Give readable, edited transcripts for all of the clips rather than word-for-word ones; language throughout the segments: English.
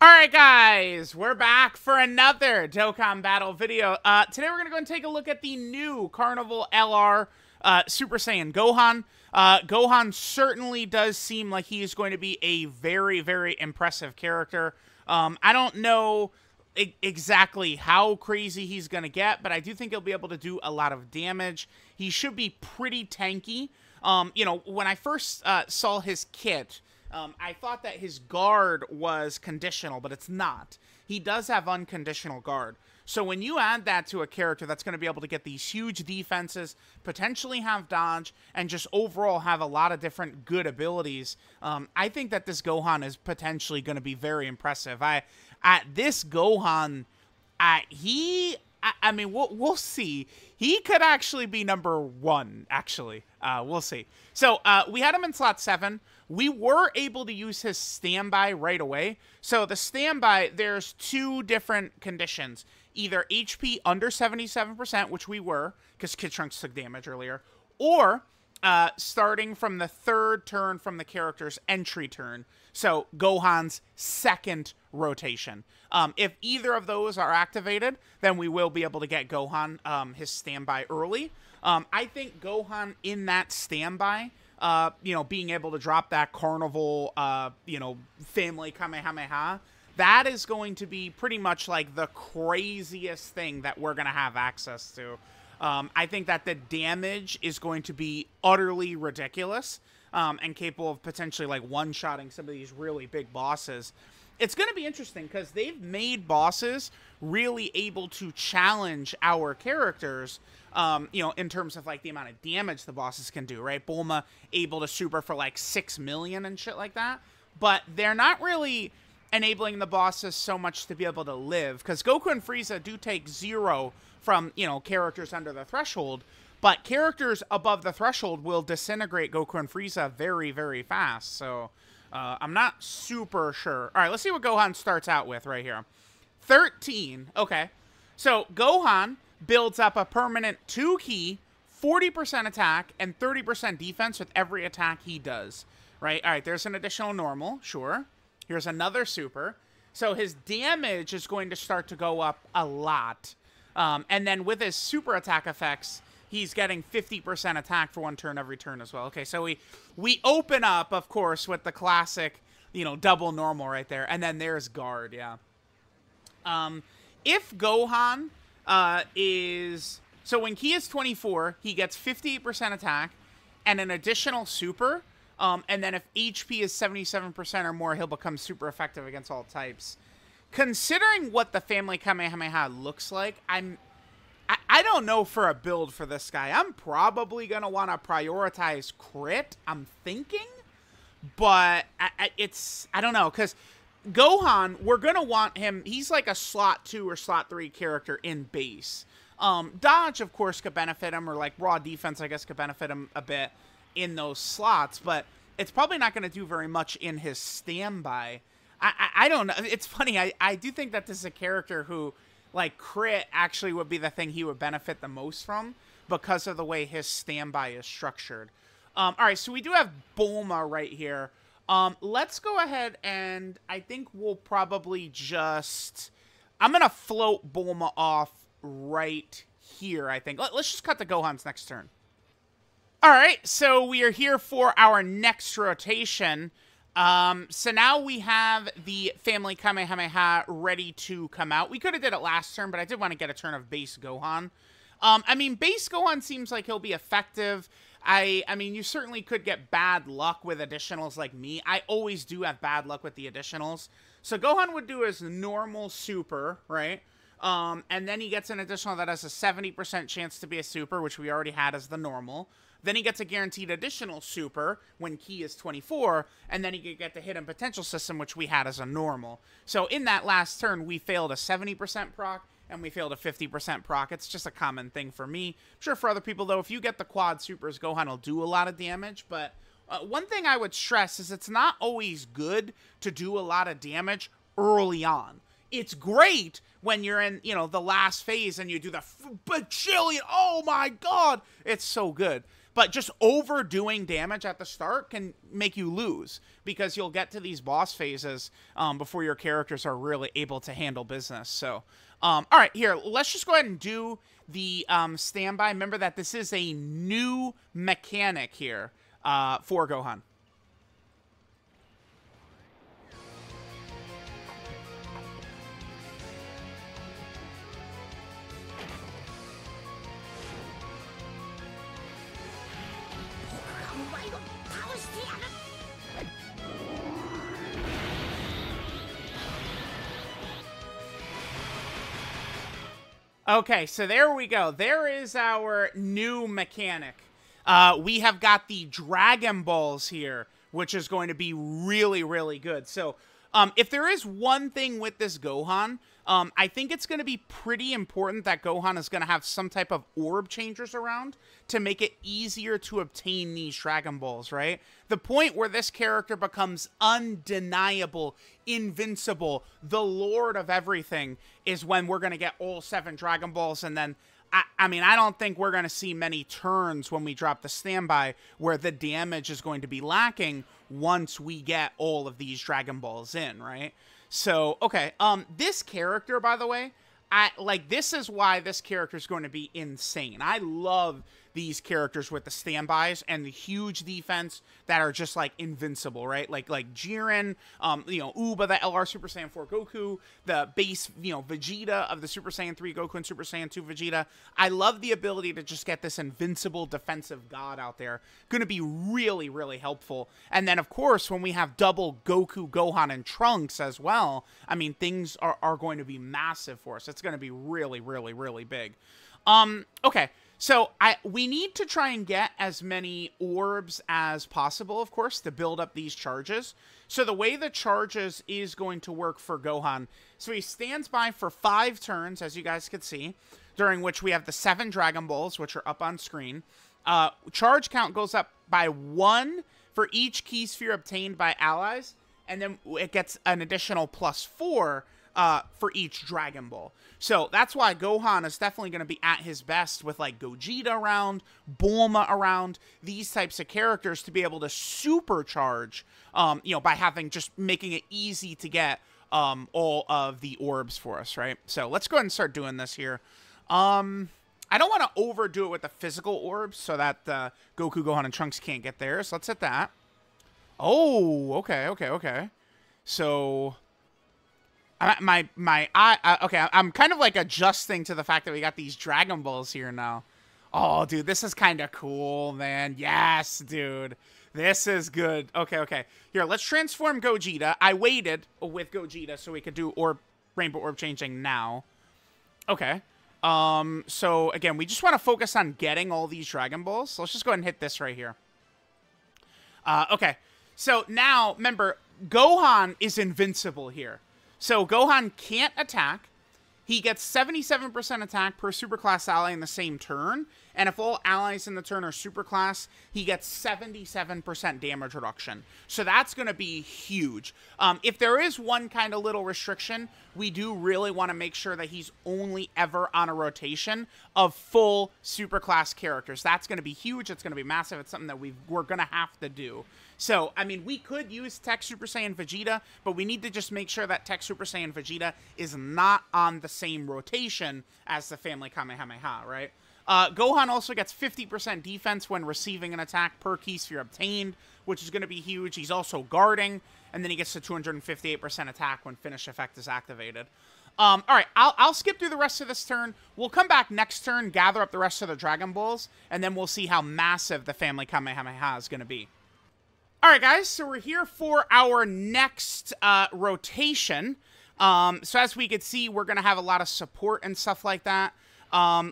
Alright guys, we're back for another Dokkan battle video. Today we're going to go and take a look at the new Carnival LR Super Saiyan Gohan. Gohan certainly does seem like he is going to be a very, very impressive character. I don't know exactly how crazy he's going to get, but I do think he'll be able to do a lot of damage. He should be pretty tanky. You know, when I first saw his kit, I thought that his guard was conditional, but it's not. He does have unconditional guard. So when you add that to a character that's going to be able to get these huge defenses, potentially have dodge, and just overall have a lot of different good abilities, I think that this Gohan is potentially going to be very impressive. This Gohan, I mean, we'll see. He could actually be #1, actually. We'll see. So, we had him in slot 7. We were able to use his standby right away. So, the standby, there's two different conditions. Either HP under 77%, which we were, because Kid Trunks took damage earlier, or starting from the third turn from the character's entry turn. So, Gohan's second rotation. If either of those are activated, then we will be able to get Gohan his standby early. I think Gohan in that standby, you know, being able to drop that Carnival, you know, family Kamehameha, that is going to be pretty much like the craziest thing that we're going to have access to. I think that the damage is going to be utterly ridiculous and capable of potentially like one-shotting some of these really big bosses. It's going to be interesting because they've made bosses really able to challenge our characters, you know, in terms of like the amount of damage the bosses can do, right? Bulma able to super for like 6 million and shit like that. But they're not really enabling the bosses so much to be able to live, because Goku and Frieza do take 0 from, you know, characters under the threshold, but characters above the threshold will disintegrate Goku and Frieza very, very fast. So I'm not super sure. All right, let's see what Gohan starts out with right here. 13. Okay. So Gohan builds up a permanent 2-key, 40% attack, and 30% defense with every attack he does. Right? All right, there's an additional normal. Sure. Here's another super. So his damage is going to start to go up a lot. And then with his super attack effects, he's getting 50% attack for 1 turn every turn as well. Okay, so we open up, of course, with the classic, you know, double normal right there. And then there's guard, yeah. If Gohan is... So when Ki is 24, he gets 58% attack and an additional super. And then if HP is 77% or more, he'll become super effective against all types. Considering what the family Kamehameha looks like, I don't know for a build for this guy. I'm probably going to want to prioritize crit, I'm thinking. But I don't know, because Gohan, we're going to want him, he's like a slot 2 or slot 3 character in base. Dodge, of course, could benefit him, or like raw defense, I guess, could benefit him a bit in those slots, but it's probably not going to do very much in his standby. I don't know. It's funny. I do think that this is a character who, like, crit actually would be the thing he would benefit the most from because of the way his standby is structured. All right, so we do have Bulma right here. Let's go ahead and I think we'll probably just... I'm going to float Bulma off right here, I think. Let's just cut to Gohan's next turn. All right, so we are here for our next rotation. So now we have the family Kamehameha ready to come out. We could have did it last turn, but I did want to get a turn of base Gohan. I mean, base Gohan seems like he'll be effective. I mean, you certainly could get bad luck with additionals like me. I always do have bad luck with the additionals. So Gohan would do his normal super, right? And then he gets an additional that has a 70% chance to be a super, which we already had as the normal. Then he gets a guaranteed additional super when Ki is 24, and then he could get the hidden potential system, which we had as a normal. So in that last turn, we failed a 70% proc, and we failed a 50% proc. It's just a common thing for me. I'm sure for other people, though, if you get the quad supers, Gohan will do a lot of damage, but one thing I would stress is it's not always good to do a lot of damage early on. It's great when you're in, you know, the last phase and you do the bajillion. Oh my God, it's so good. But just overdoing damage at the start can make you lose, because you'll get to these boss phases before your characters are really able to handle business. So, all right, here, let's just go ahead and do the standby. Remember that this is a new mechanic here for Gohan. Okay, so there we go. There is our new mechanic. We have got the Dragon Balls here, which is going to be really, really good. So, if there is one thing with this Gohan, I think it's going to be pretty important that Gohan is going to have some type of orb changers around to make it easier to obtain these Dragon Balls, right? The point where this character becomes undeniable, invincible, the Lord of everything, is when we're going to get all 7 Dragon Balls, and then I mean, I don't think we're going to see many turns when we drop the standby where the damage is going to be lacking once we get all of these Dragon Balls in, right? So, okay, this character, by the way, this is why this character is going to be insane. I love these characters with the standbys and the huge defense that are just like invincible, right? Like Jiren, you know, Uba, the LR Super Saiyan 4 Goku, the base, you know, Vegeta of the Super Saiyan 3 Goku and Super Saiyan 2 Vegeta. I love the ability to just get this invincible defensive god out there. Going to be really, really helpful. And then, of course, when we have double Goku, Gohan, and Trunks as well, I mean, things are going to be massive for us. It's going to be really, really, really big. Okay. So, we need to try and get as many orbs as possible, of course, to build up these charges. So, the way the charges is going to work for Gohan, so he stands by for 5 turns, as you guys can see, during which we have the 7 Dragon Balls, which are up on screen. Charge count goes up by 1 for each key sphere obtained by allies, and then it gets an additional +4 for each Dragon Ball. So that's why Gohan is definitely going to be at his best with like Gogeta around, Bulma around, these types of characters to be able to supercharge, you know, by just making it easy to get all of the orbs for us, right? So let's go ahead and start doing this here. I don't want to overdo it with the physical orbs so that Goku, Gohan, and Trunks can't get there. So let's hit that. Oh, okay. So my eye, okay, I'm kind of like adjusting to the fact that we got these Dragon Balls here now. Oh, dude, this is kind of cool, man. Yes, dude. This is good. Okay. Here, let's transform Gogeta. I waited with Gogeta so we could do Rainbow Orb changing now. Okay. So, again, we just want to focus on getting all these Dragon Balls. So let's just go ahead and hit this right here. Okay. So, now, remember, Gohan is invincible here. So, Gohan can't attack. He gets 77% attack per superclass ally in the same turn. And if all allies in the turn are superclass, he gets 77% damage reduction. So that's going to be huge. If there is one kind of little restriction, we do really want to make sure that he's only ever on a rotation of full superclass characters. That's going to be huge. It's going to be massive. It's something that we're going to have to do. So, I mean, we could use Tech Super Saiyan Vegeta, but we need to just make sure that Tech Super Saiyan Vegeta is not on the same rotation as the Family Kamehameha, right? Gohan also gets 50% defense when receiving an attack per key sphere obtained, which is going to be huge. He's also guarding, and then he gets to 258% attack when finish effect is activated. All right, I'll skip through the rest of this turn. We'll come back next turn, gather up the rest of the Dragon Balls, and then we'll see how massive the Family Kamehameha is going to be. All right, guys, so we're here for our next rotation. So as we can see, we're going to have a lot of support and stuff like that.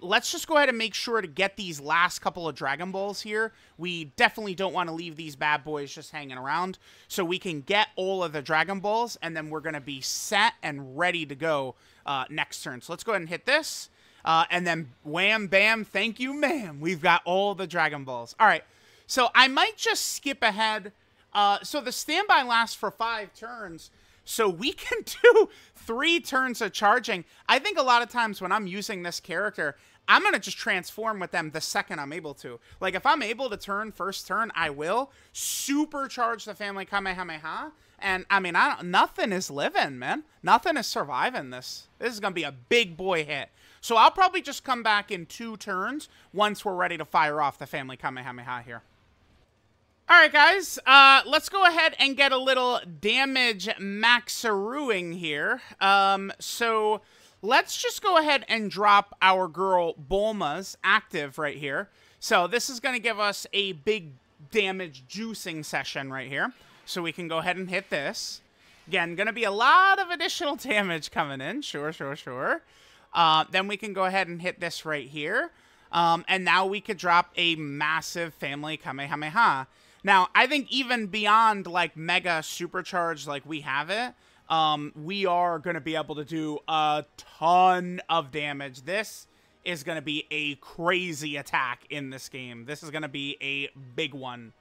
Let's just go ahead and make sure to get these last couple of Dragon Balls here. We definitely don't want to leave these bad boys just hanging around. So we can get all of the Dragon Balls, and then we're going to be set and ready to go next turn. So let's go ahead and hit this. And then wham, bam, thank you, ma'am. We've got all the Dragon Balls. All right. So I might just skip ahead. So the standby lasts for 5 turns. So we can do 3 turns of charging. I think a lot of times when I'm using this character, I'm going to just transform with them the second I'm able to. Like, if I'm able to turn first turn, I will supercharge the family Kamehameha. And, I mean, nothing is living, man. Nothing is surviving this. This is going to be a big boy hit. So I'll probably just come back in 2 turns once we're ready to fire off the family Kamehameha here. All right, guys, let's go ahead and get a little damage maxerooing here. So let's just go ahead and drop our girl Bulma's active right here. So this is going to give us a big damage juicing session right here. So we can go ahead and hit this. Again, going to be a lot of additional damage coming in. Sure. Then we can go ahead and hit this right here. And now we could drop a massive family Kamehameha. Now, I think even beyond, like, mega supercharged like we have it, we are going to be able to do a ton of damage. This is going to be a crazy attack in this game. This is going to be a big one.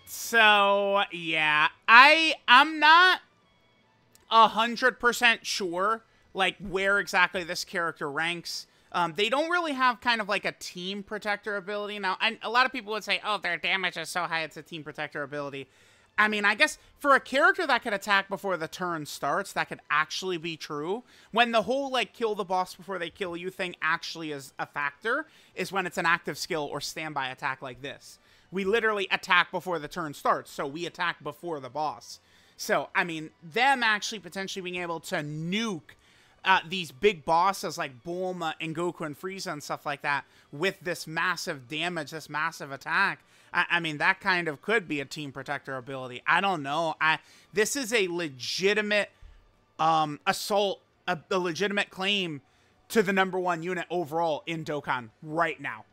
So, yeah, I'm not 100% sure, like, where exactly this character ranks. They don't really have kind of like a team protector ability. Now, a lot of people would say, oh, their damage is so high, it's a team protector ability. I mean, I guess for a character that could attack before the turn starts, that could actually be true. When the whole, like, kill the boss before they kill you thing actually is a factor, is when it's an active skill or standby attack like this. We literally attack before the turn starts, so we attack before the boss. So, I mean, them actually potentially being able to nuke these big bosses like Bulma and Goku and Frieza and stuff like that with this massive damage, this massive attack, I mean, that kind of could be a team protector ability. I don't know. This is a legitimate assault, a legitimate claim to the #1 unit overall in Dokkan right now.